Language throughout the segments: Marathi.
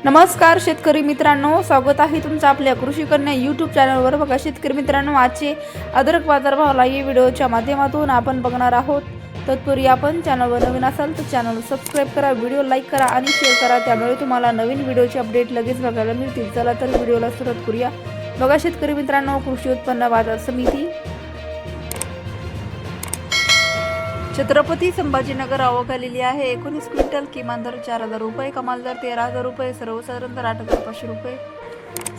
नमस्कार शेतकरी मित्रांनो, स्वागत आहे तुमचं आपल्या कृषी कन्या यूट्यूब चॅनलवर। बघा शेतकरी मित्रांनो, आजचे अद्रक बाजारभाव लाईव्ह व्हिडिओच्या माध्यमातून आपण बघणार आहोत। तत्पूर्वी आपण चॅनलवर नवीन असाल तर चॅनल सबस्क्राइब करा, व्हिडिओ लाईक करा आणि शेअर करा, त्यामुळे तुम्हाला नवीन व्हिडिओचे अपडेट लगेच बघायला मिळतील। चला तर व्हिडिओला सुरुवात करूया। बघा शेतकरी मित्रांनो, कृषी उत्पन्न बाजार समिती छत्रपती संभाजीनगर आवक आलेली आहे। 19 क्विंटल, किमान दर 4000 रुपये, कमाल दर 13000 रुपये, सर्वसाधारण दर 8500 रुपये।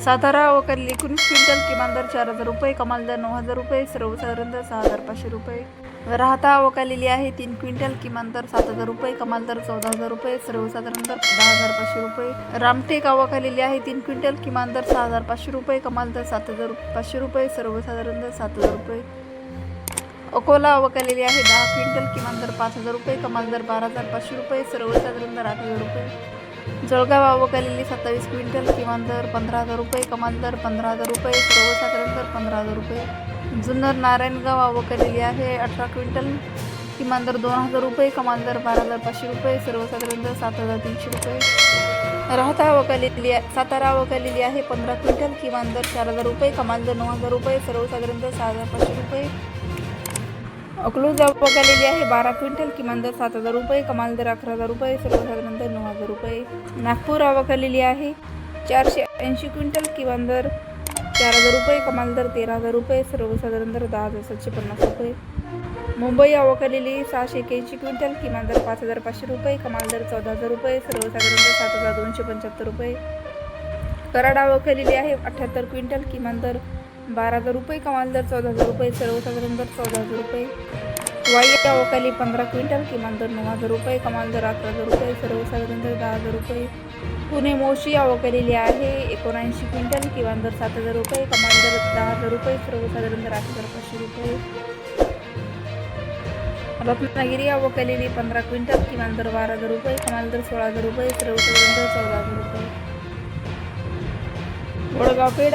सातारा आवक आलेली 19 क्विंटल, किमान दर 4000 रुपये, कमाल दर 9000 रुपये, सर्वसाधारण दर 6500 रुपये। राहता आवक आलेली आहे 3 क्विंटल, किमान दर 7000 रुपये, कमाल दर 14000 रुपये, सर्वसाधारण दर 10500 रुपये। रामटेक आवक आलेली आहे 3 क्विंटल, किमान दर 6500 रुपये, कमाल दर 7500 रुपये, सर्वसाधारण दर 7000 रुपये। अकोला आवक आलेली आहे 10 क्विंटल, किमान दर 5000 रुपये, कमाल दर 12500 रुपये, सर्वसाधारण दर 8000 रुपये। जळगाव आवक आलेली 27 क्विंटल, किमान दर 15000 रुपये, कमाल दर 15000 रुपये, सर्वसाधारण दर 15000 रुपये। जुन्नर नारायणगाव आवक आलेली आहे 18 क्विंटल, किमान दर 2000 रुपये, कमाल दर 12500 रुपये, सर्वसाधारण दर 7300 रुपये। राहता आवक आलेली आहे सातारा आवक आलेली आहे 15 क्विंटल, किमान दर 4000 रुपये, कमाल दर 9000 रुपये, सर्वसाधारण दर 6500 रुपये। अकलूज आवक आलेली आहे 12 क्विंटल, किमान दर 7000 रुपये, कमाल दर 11000 रुपये, सर्वसाधारण दर 9000 रुपये। नागपूर आवक आलेली आहे 480 क्विंटल, किमान दर 4000 रुपये, कमाल दर 13000 रुपये, सर्वसाधारण दर 10750 रुपये। मुंबई आवक आलेली 681 क्विंटल, किमान दर 5500 रुपये, कमाल दर 14000 रुपये, सर्वसाधारण दर 7275 रुपये। कराड आवक आलेली आहे 78 क्विंटल, किमान दर 12000 रुपये, कमाल दर 14000 रुपये, सर्वसाधारण दर 14000 रुपये। वाई आवक आली 15 क्विंटल, किमान दर 9000 रुपये, कमाल दर 11000 रुपये, सर्वसाधारण दर 10000 रुपये। पुणे मोशी आवक आलेली आहे 79 क्विंटल, किमान दर 7000 रुपये, कमाल दर 10000 रुपये, सर्वसाधारण दर 8500 रुपये। रत्नागिरी आवक आलेली 15 क्विंटल, किमान दर 12000 रुपये, कमाल दर 16000 रुपये, सर्वसाधारण दर 14000 रुपये। वडगाव पेठ